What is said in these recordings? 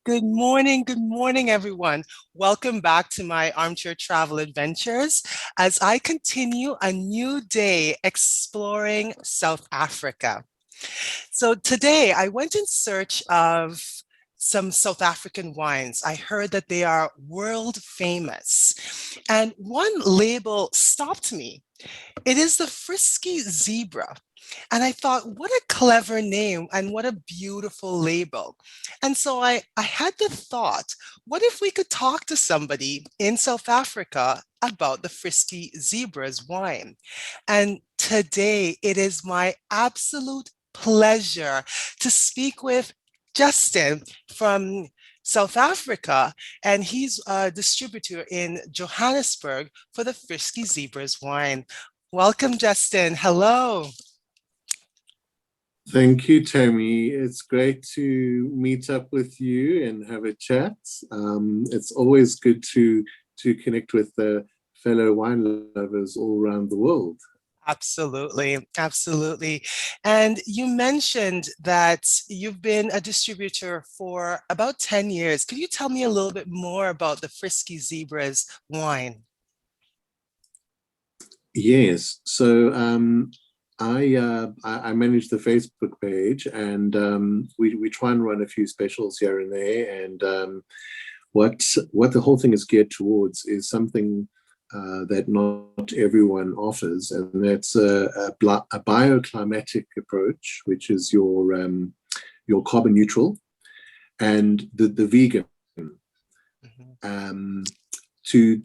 Good morning, everyone. Welcome back to my armchair travel adventures as I continue a new day exploring South Africa. So today I went in search of some South African wines. I heard that they are world famous, and one label stopped me. It is the Frisky Zebra. And I thought, what a clever name and what a beautiful label. And so I had the thought, what if we could talk to somebody in South Africa about the Frisky Zebras wine? And today it is my absolute pleasure to speak with Justin from South Africa, and he's a distributor in Johannesburg for the Frisky Zebras wine. Welcome, Justin. Hello. Thank you, Tammie. It's great to meet up with you and have a chat. It's always good to connect with the fellow wine lovers all around the world. Absolutely, absolutely. And you mentioned that you've been a distributor for about 10 years. Could you tell me a little bit more about the Frisky Zebras wine? Yes, so I manage the Facebook page, and we try and run a few specials here and there. And what the whole thing is geared towards is something that not everyone offers, and that's a bioclimatic approach, which is your carbon neutral and the vegan. Mhm. Um, to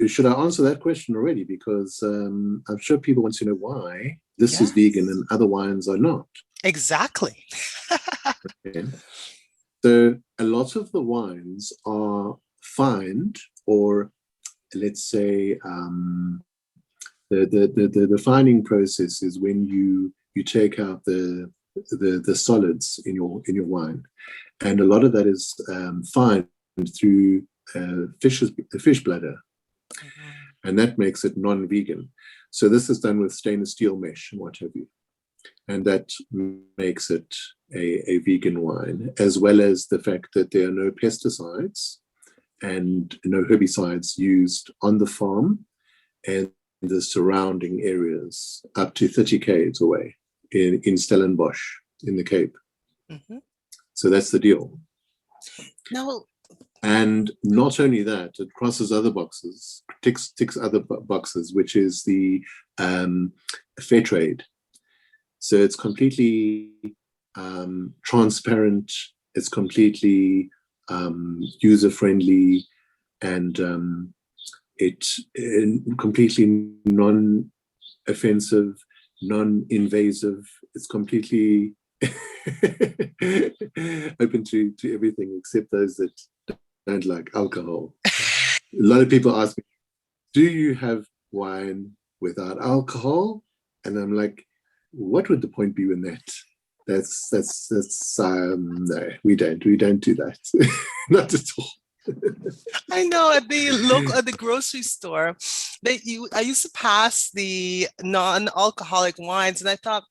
should I answer that question already? Because I'm sure people want to know why this is vegan Yes, and other wines are not. exactly. Okay? So a lot of the wines are fined, or let's say the fining process is when you take out the solids in your wine, and a lot of that is fined through fish bladder, Mhm. and that makes it non-vegan. So this is done with stainless steel mesh and what have you, and that makes it a vegan wine, as well as the fact that there are no pesticides and no herbicides used on the farm and the surrounding areas up to 30 k's away in Stellenbosch in the Cape. Mhm. So that's the deal. Now, And not only that, it crosses other boxes, ticks other boxes, which is the fair trade. So it's completely transparent, it's completely user friendly, and it's completely non offensive, non invasive. It's completely open to everything except those that don't like alcohol. A lot of people ask me, do you have wine without alcohol? And I'm like, what would the point be in that? That's no, we don't do that. Not at all. I know at the grocery store that you I used to pass the non-alcoholic wines and I thought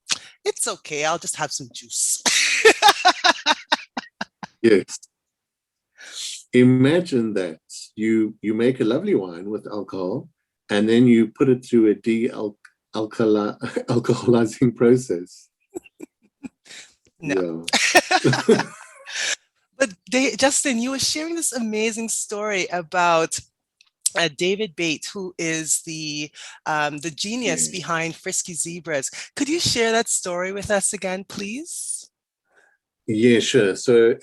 it's okay, I'll just have some juice. Yes. Imagine that you make a lovely wine with alcohol, and then you put it through a alcoholizing process. No. Yeah. But Justin, you were sharing this amazing story about David Bate, who is the genius Yeah. behind Frisky Zebras. Could you share that story with us again, please? Yeah, sure. So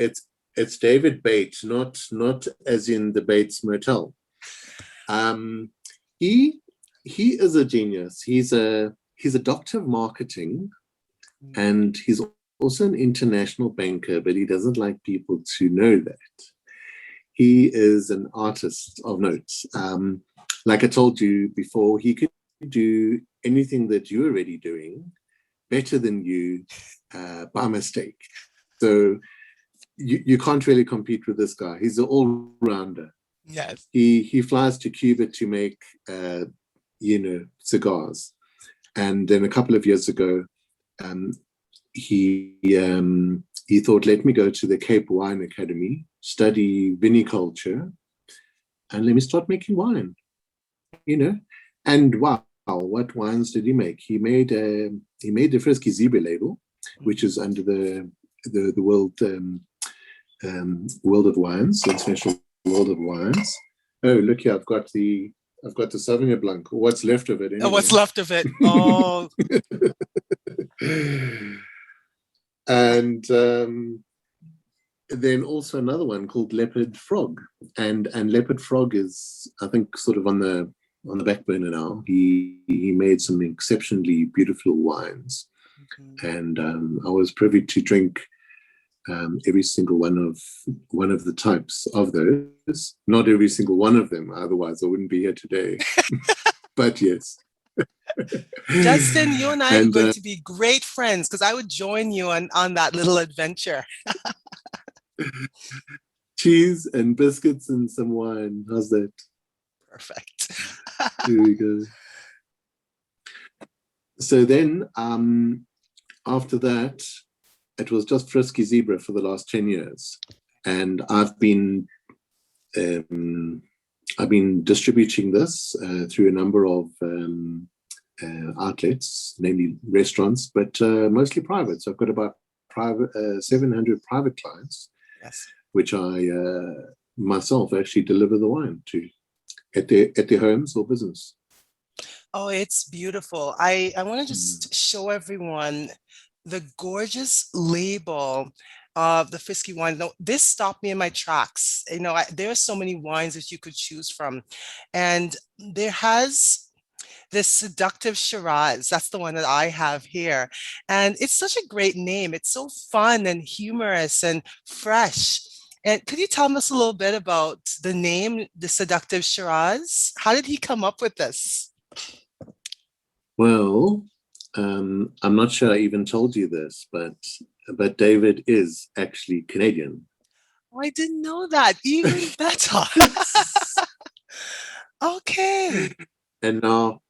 it's David Bates, not as in the Bates Motel. Um, he he is a genius. He's a doctor of marketing, and he's also an international banker, but he doesn't like people to know that. He is an artist of note. Like I told you before, he could do anything that you're already doing better than you by mistake. So you can't really compete with this guy. He's an all-rounder. Yes. He flies to Cuba to make cigars, and then a couple of years ago, um, he thought, let me go to the Cape Wine Academy, study viniculture, and let me start making wine. And wow, what wines did he make? He made the Frisky Zebra label, which is under the world world of wines, international world of wines. Oh, look here, I've got the Sauvignon Blanc, or what's left of it anyway. What's left of it? Oh. And then also another one called Leopard Frog, and Leopard Frog is, I think, sort of on the back burner now. He made some exceptionally beautiful wines, and I was privy to drink every single one of the types of those. Not every single one of them, otherwise I wouldn't be here today. But yes. Justin, you and I are going to be great friends, because I would join you on that little adventure. Cheese and biscuits and some wine. How's that? Perfect. Here we go. So then, after that, it was just Frisky Zebra for the last 10 years, and I've been distributing this through a number of outlets, namely restaurants, but mostly private. So I've got about 700 private clients, yes, which I myself actually deliver the wine to at their homes or business. Oh, it's beautiful. I want to just show everyone the gorgeous label of the Frisky wine. No, this stopped me in my tracks. There are so many wines that you could choose from, and there has this Seductive Shiraz. That's the one that I have here, and it's such a great name. It's so fun and humorous and fresh. And could you tell us a little bit about the name, the Seductive Shiraz? How did he come up with this? Well, I'm not sure I even told you this, but David is actually Canadian. Oh, I didn't know that. Even better. Okay. And now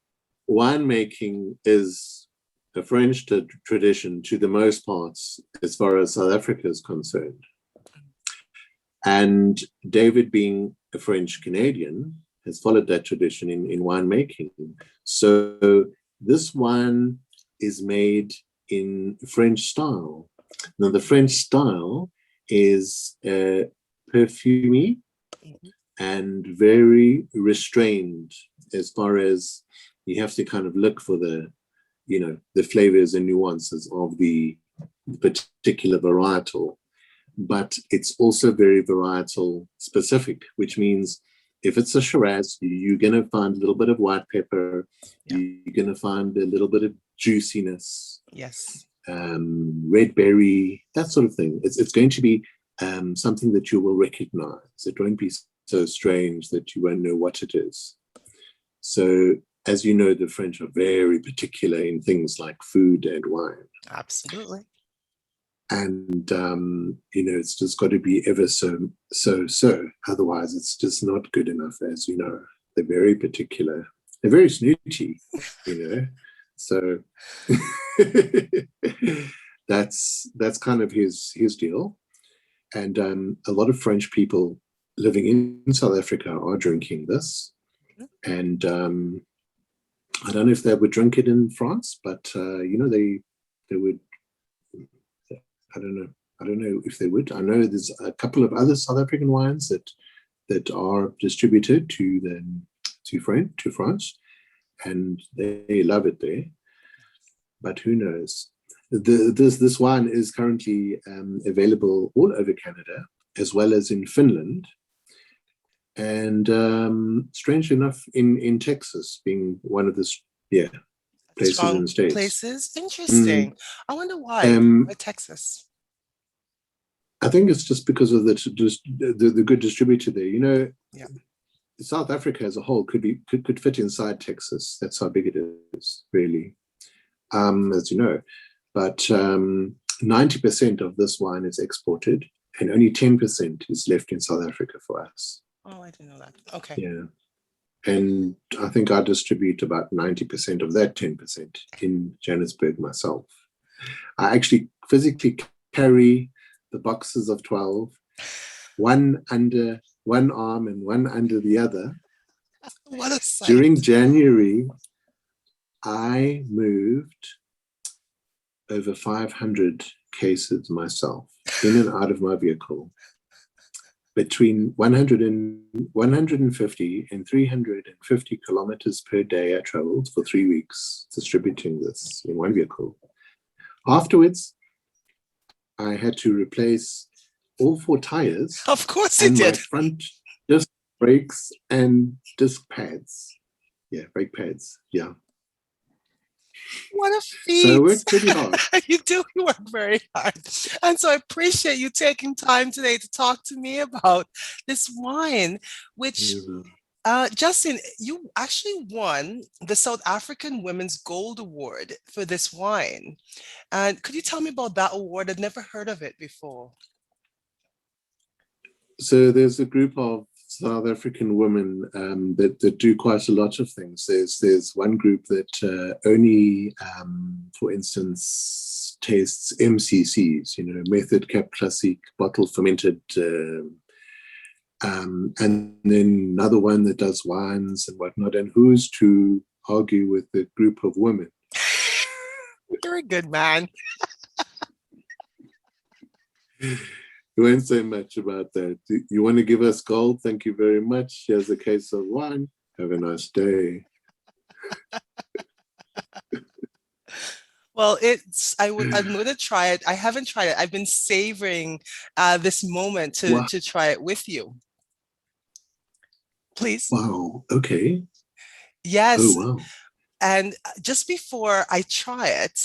winemaking is a French tradition to the most parts as far as South Africa is concerned. And David, being a French Canadian, has followed that tradition in winemaking. So this wine is made in French style. Now, the French style is perfumy and very restrained, as far as you have to kind of look for the flavors and nuances of the particular varietal. But it's also very varietal specific, which means if it's a Shiraz, you're going to find a little bit of white pepper. Yeah. You're going to find a little bit of juiciness. Yes. Red berry, that sort of thing. It's going to be something that you will recognize. It won't be so strange that you won't know what it is. So, as you know, the French are very particular in things like food and wine. Absolutely. And, it's just got to be ever so. Otherwise, it's just not good enough, as you know. They're very particular. They're very snooty, So that's kind of his deal. And a lot of French people living in South Africa are drinking this. And I don't know if they would drink it in France, but, they would. I don't know if they would. I know there's a couple of other South African wines that are distributed to France, and they love it there. But who knows? This wine is currently available all over Canada, as well as in Finland, and strangely enough, in Texas, being one of the places in the States. Places, interesting. I wonder why. Why Texas? I think it's just because of the good distributor there. Yeah. South Africa as a whole could fit inside Texas. That's how big it is, really, as you know. But 90% of this wine is exported, and only 10% is left in South Africa for us. Oh, I didn't know that. Okay. Yeah. And I think I distribute about 90% of that 10% in Johannesburg myself. I actually physically carry the boxes of 12, one under one arm and one under the other. What a sight. During January, I moved over 500 cases myself in and out of my vehicle. Between 150 and 350 kilometers per day, I traveled for 3 weeks distributing this in one vehicle. Afterwards, I had to replace all 4 tires. Of course you and did. My front disc brakes and disc pads. Yeah, brake pads. Yeah. What a feat. So I worked pretty hard. You do work very hard. And so I appreciate you taking time today to talk to me about this wine, which, Justin, you actually won the South African Women's Gold Award for this wine. And could you tell me about that award? I'd never heard of it before. So there's a group of South African women that do quite a lot of things. There's one group that only, for instance, tastes MCCs, method cap classique, bottle fermented, and then another one that does wines and whatnot. And who's to argue with the group of women? You're a good man. We won't say much about that. You want to give us gold? Thank you very much. Here's a case of wine. Have a nice day. Well, I'm going to try it. I haven't tried it. I've been savoring this moment to try it with you. Please. Wow. Okay. Yes. Oh, wow. And just before I try it,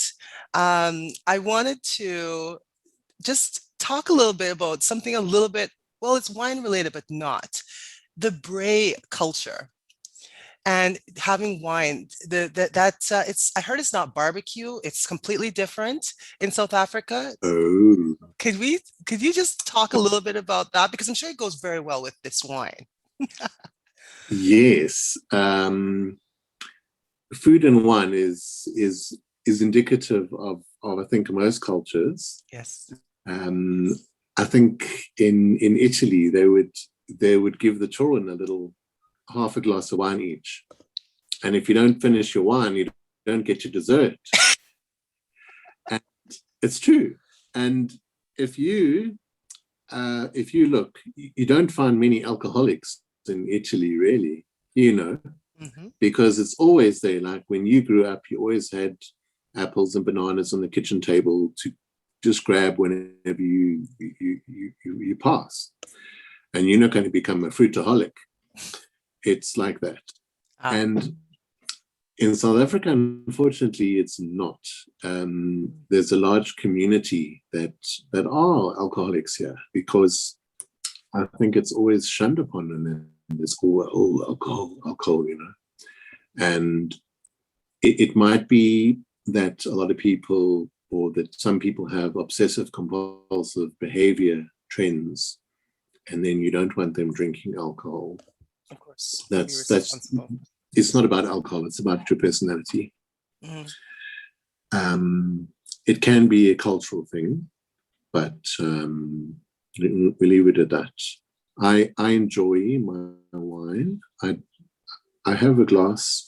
I wanted to just talk a little bit about something a little bit, well, it's wine related, but not. The Bray culture and having wine. I heard it's not barbecue. It's completely different in South Africa. Oh. Could you just talk a little bit about that? Because I'm sure it goes very well with this wine. Yes. Food and wine is indicative of I think most cultures. Yes. I think in Italy they would give the children a little half a glass of wine each, and if you don't finish your wine, you don't get your dessert. And it's true. And if you look, you don't find many alcoholics in Italy, really. Because it's always there. Like when you grew up, you always had apples and bananas on the kitchen table to just grab whenever you pass, and you're not going to become a fruitaholic. It's like that. And in South Africa, unfortunately, it's not. There's a large community that are alcoholics here, because I think it's always shunned upon, and there's all alcohol, and it might be that a lot of people, or that some people have obsessive compulsive behavior trends, and then you don't want them drinking alcohol. Of course. That's it's not about alcohol, it's about your personality. It can be a cultural thing, but we leave it at that. I enjoy my wine. I have a glass.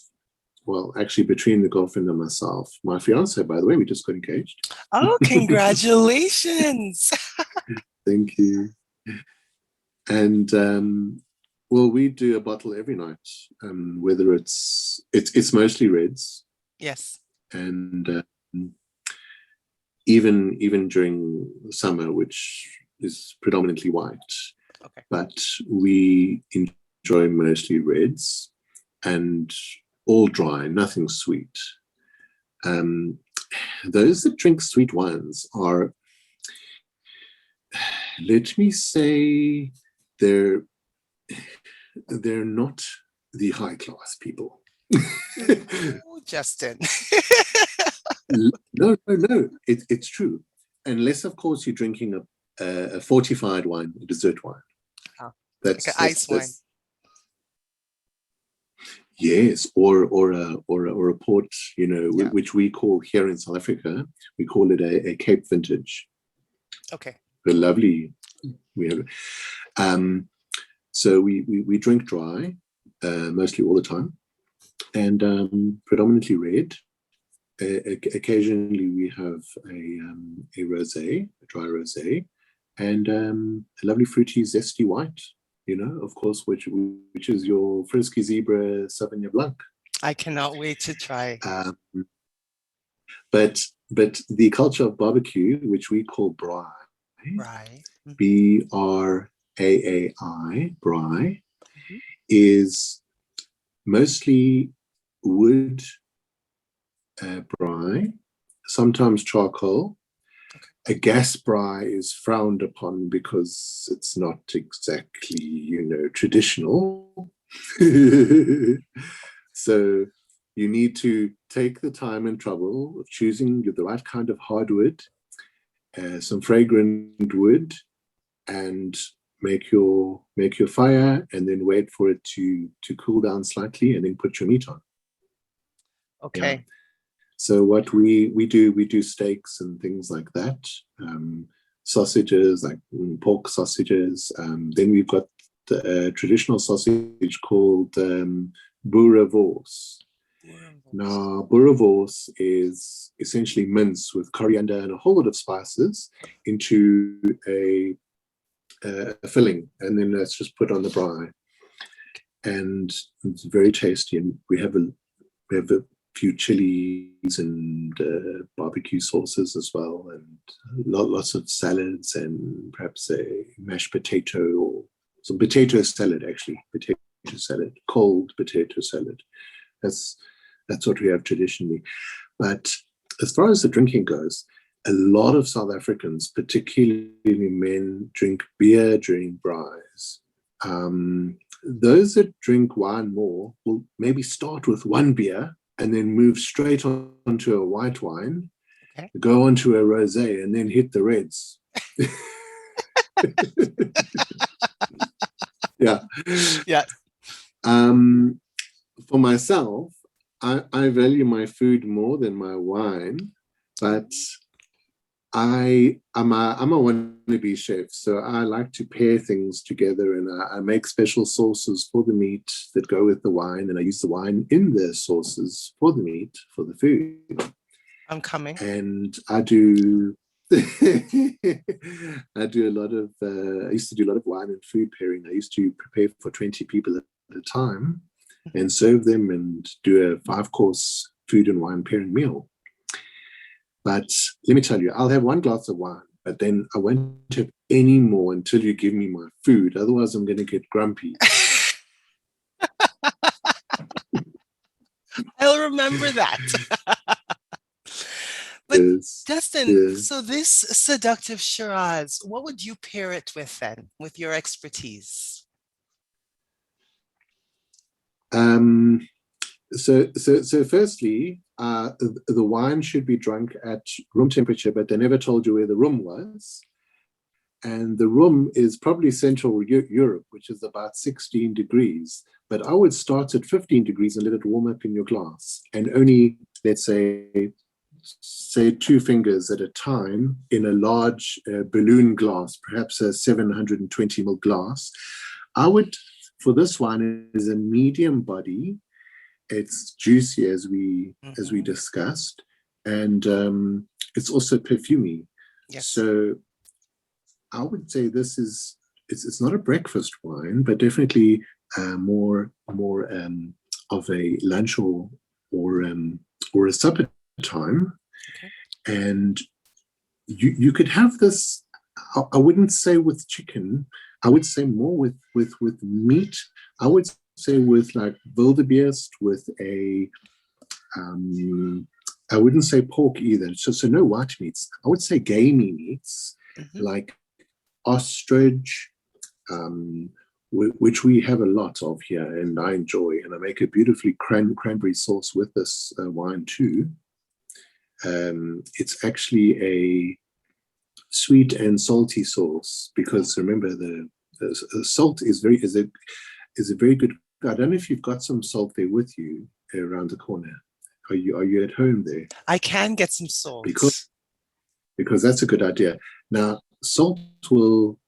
Well, actually, between the girlfriend and myself. My fiance, by the way, we just got engaged. Oh, congratulations. Thank you. And well, we do a bottle every night. Whether it's mostly reds. Yes. And even during summer, which is predominantly white. Okay. But we enjoy mostly reds and all dry, nothing sweet. Those that drink sweet wines are, let me say, they're not the high class people. Oh, Justin. No, it's true. Unless, of course, you're drinking a fortified wine, a dessert wine. That's like an ice wine. Yes, or a port, Yeah. which we call here in South Africa, we call it a Cape vintage. Okay. A lovely, we have. So we drink dry, mostly all the time, and predominantly red. Occasionally we have a rosé, a dry rosé, and a lovely fruity, zesty white. Of course, which is your Frisky Zebra Sauvignon Blanc. I cannot wait to try. Um, but the culture of barbecue, which we call braai, Right. Braai, braai, Mhm. is mostly wood braai, sometimes charcoal. A gas braai is frowned upon because it's not exactly, traditional. So you need to take the time and trouble of choosing the right kind of hardwood, some fragrant wood, and make your fire, and then wait for it to cool down slightly, and then put your meat on. Yeah. Okay. So what we do steaks and things like that, sausages like pork sausages. Then we've got the traditional sausage called boerewors. Now, boerewors is essentially mince with coriander and a whole lot of spices into a filling, and then that's just put on the braai, and it's very tasty. And we have a few chilies and barbecue sauces as well, and lots of salads, and perhaps a mashed potato or some potato salad, actually potato salad, cold potato salad. That's what we have traditionally. But as far as the drinking goes, a lot of South Africans, particularly men, drink beer during braais. Those that drink wine more will maybe start with one beer and then move straight onto a white wine, Okay. go onto a rosé, and then hit the reds. Yeah. Yeah. For myself, I value my food more than my wine, but I'm a wannabe chef, so I like to pair things together, and I make special sauces for the meat that go with the wine, and I use the wine in the sauces for the meat, for the food. I'm coming. And I do I do a lot of I used to do a lot of wine and food pairing. I used to prepare for 20 people at a time and serve them, and do a 5-course food and wine pairing meal. But let me tell you, I'll have one glass of wine, but then I won't have any more until you give me my food. Otherwise, I'm going to get grumpy. I'll remember that. But Yes, Dustin, yes. so this seductive Shiraz, what would you pair it with then, with your expertise? Um, so firstly, the wine should be drunk at room temperature, but they never told you where the room was. And the room is probably Central Europe, which is about 16 degrees. But I would start at 15 degrees and let it warm up in your glass, and only, let's say 2 fingers at a time in a large balloon glass, perhaps a 720 ml glass. I would, for this one, is a medium body. It's juicy, as we discussed, and it's also perfumy. Yes. So I would say it's not a breakfast wine, but definitely more of a lunch or a supper time. Okay. And you could have this. I wouldn't say with chicken. I would say more with meat. I would say with like wildebeest, with a I wouldn't say pork either. So no white meats. I would say gamey meats like ostrich, which we have a lot of here, and I enjoy. And I make a beautifully cranberry sauce with this wine too. It's actually a sweet and salty sauce, because remember the salt is a very good I don't know if you've got some salt there with you around the corner. Are you at home there? I can get some salt. Because that's a good idea. Now, salt will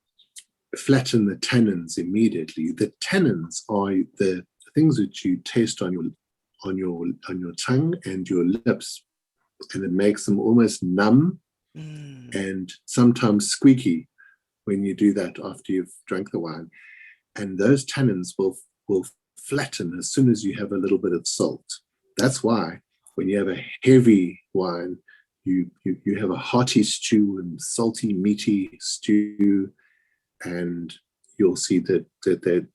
flatten the tannins immediately. The tannins are the things that you taste on your tongue and your lips, and it makes them almost numb and sometimes squeaky when you do that after you've drank the wine. And those tannins will flatten as soon as you have a little bit of salt. That's why when you have a heavy wine, you have a hearty stew and salty, meaty stew, and you'll see that the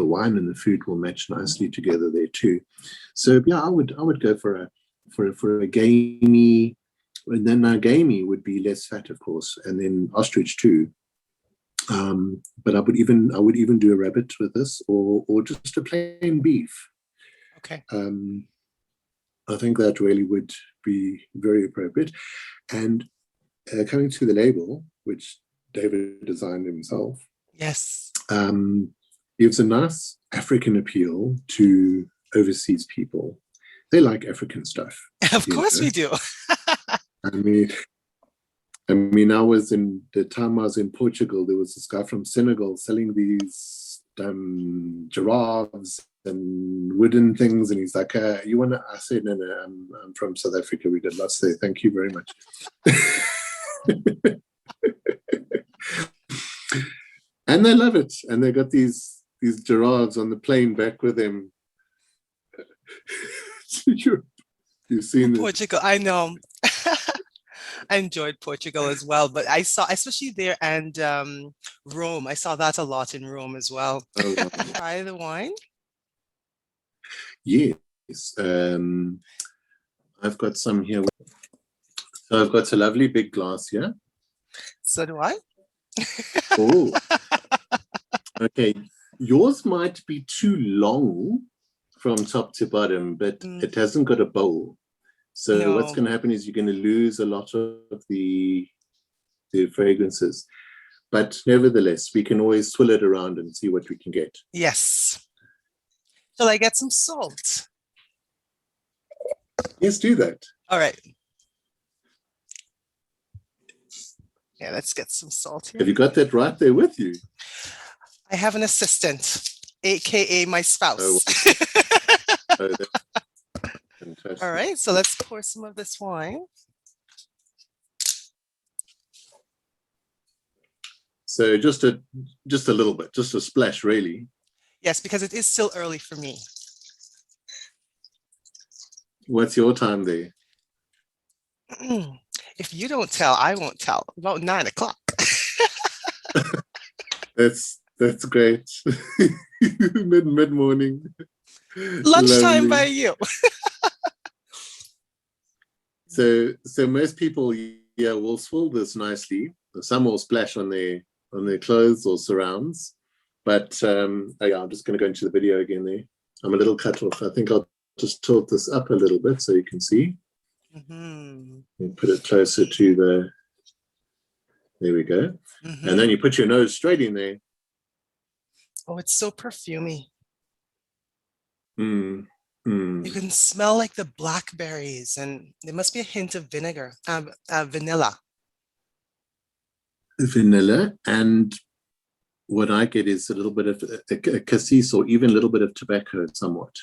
wine and the food will match nicely together there too. So yeah, I would go for a gamey, and then a gamey would be less fat, of course, and then ostrich too. But I would even do a rabbit with this, or just a plain beef. Okay. I think that really would be very appropriate. And coming to the label, which David designed himself, yes, gives a nice African appeal to overseas people. They like African stuff. Of course we do. I mean, I was in the time I was in Portugal. There was this guy from Senegal selling these giraffes and wooden things, and he's like, "You want to?" I said, "No, I'm from South Africa. We did lots there. Thank you very much." And they love it, and they got these giraffes on the plane back with them. You've seen Portugal, I know. I enjoyed Portugal as well, but I saw, especially there, and Rome. I saw that a lot in Rome as well. Oh, wow. Try the wine? Yes. I've got some here. So I've got a lovely big glass here. So do I. Oh, okay. Yours might be too long from top to bottom, but it hasn't got a bowl. So what's going to happen is you're going to lose a lot of the fragrances. But nevertheless, we can always swill it around and see what we can get. Yes. Shall I get some salt? Yes, do that. All right. Yeah, let's get some salt here. Have you got that right there with you? I have an assistant, aka my spouse. Oh, fantastic. All right, so let's pour some of this wine. So just a little bit, just a splash, really. Yes, because it is still early for me. What's your time there? If you don't tell, I won't tell. About 9 o'clock. That's great. Mid morning. Lunchtime by you. So most people, yeah, will swill this nicely. Some will splash on their clothes or surrounds. But yeah, I'm just going to go into the video again there. I'm a little cut off. I think I'll just tilt this up a little bit so you can see. And put it closer to the. There we go. And then you put your nose straight in there. Oh, it's so perfumey. You can smell like the blackberries, and there must be a hint of vinegar, vanilla. Vanilla, and what I get is a little bit of a cassis, or even a little bit of tobacco, somewhat.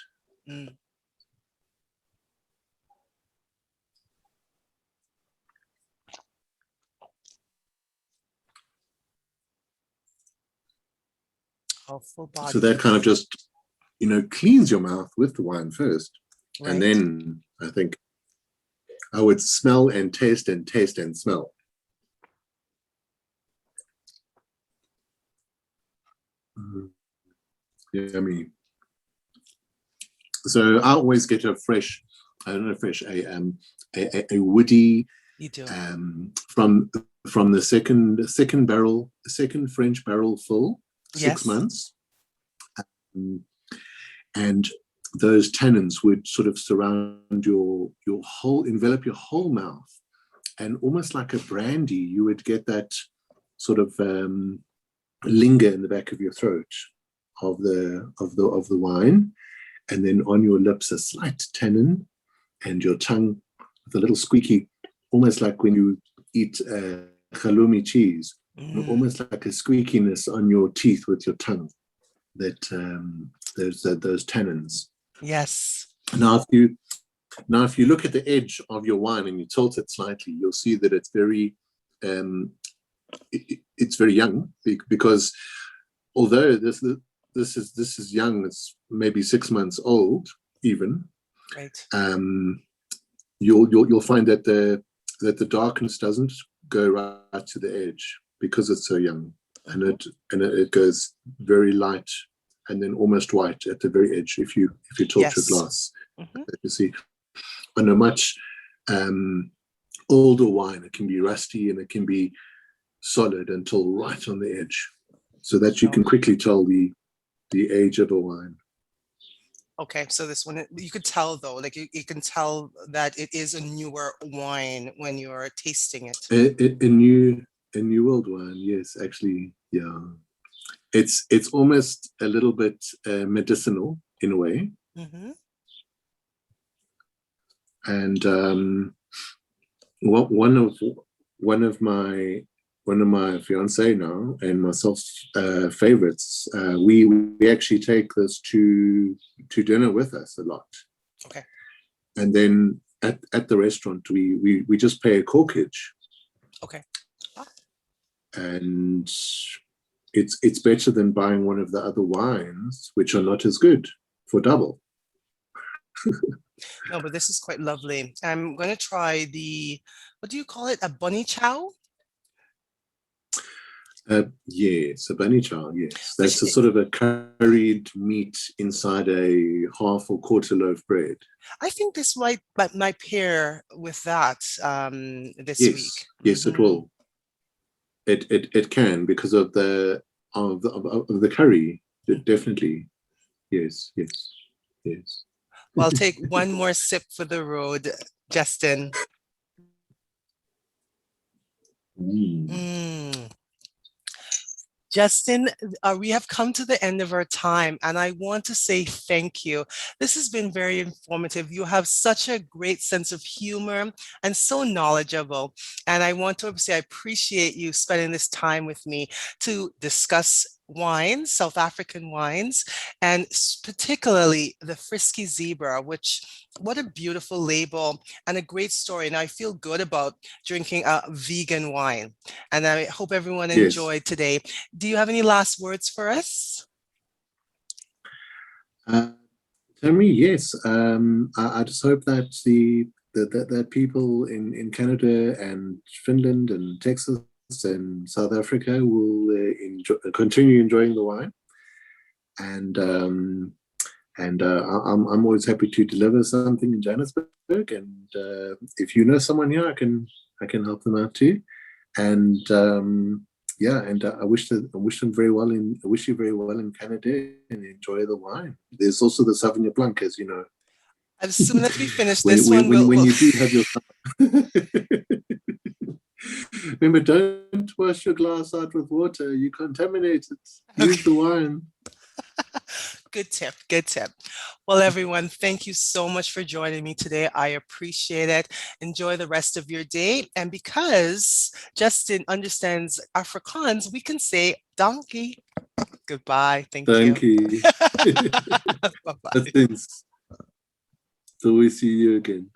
Oh, full body. So that kind of just, cleans your mouth with the wine first. Right. And then I think I would smell and taste and smell. Yummy. So I always get a woody. You do. From the second French barrel full, 6 months. And those tannins would sort of surround envelop your whole mouth, and almost like a brandy, you would get that sort of linger in the back of your throat of the wine, and then on your lips a slight tannin, and your tongue with a little squeaky, almost like when you eat halloumi cheese, almost like a squeakiness on your teeth with your tongue. That those tannins. Yes. Now, if you look at the edge of your wine and you tilt it slightly, you'll see that it's very young, because although this is young, it's maybe 6 months old even. Right. You'll find that the darkness doesn't go right to the edge because it's so young, and it goes very light and then almost white at the very edge if you tilt your glass. You see, on a much older wine, it can be rusty and it can be solid until right on the edge, so that you can quickly tell the age of a wine. Okay, so this one, you could tell though, like you can tell that it is a newer wine when you're tasting it. A new old wine, yes, actually, yeah. It's almost a little bit medicinal in a way. And one of my fiance now and myself favorites. We actually take this to dinner with us a lot. Okay. And then at the restaurant we just pay a corkage. Okay. And it's better than buying one of the other wines, which are not as good, for double. No, but this is quite lovely. I'm going to try what do you call it? A bunny chow? Yes, a bunny chow, yes. That's a sort of a curried meat inside a half or quarter loaf bread. I think this might pair with that this week. Yes, it will. It can, because of the curry. Definitely. Yes. Well, I'll take one more sip for the road, Justin. Justin, we have come to the end of our time, and I want to say thank you. This has been very informative. You have such a great sense of humor and so knowledgeable. And I want to say I appreciate you spending this time with me to discuss wines, South African wines, and particularly the Frisky Zebra, what a beautiful label and a great story. And I feel good about drinking a vegan wine. And I hope everyone enjoyed today. Do you have any last words for us? Tammie, yes. I just hope that that people in Canada and Finland and Texas and South Africa will continue enjoying the wine, and I'm always happy to deliver something in Johannesburg. And if you know someone here, I can help them out too. And I wish them very well I wish you very well in Canada, and enjoy the wine. There's also the Sauvignon Blanc, as you know. As soon as we finish this one, when you do have your remember, don't wash your glass out with water. You contaminate it. Use the wine. Good tip. Well, everyone, thank you so much for joining me today. I appreciate it. Enjoy the rest of your day. And because Justin understands Afrikaans, we can say donkey. Goodbye. Thank you. Bye-bye. Till we see you again.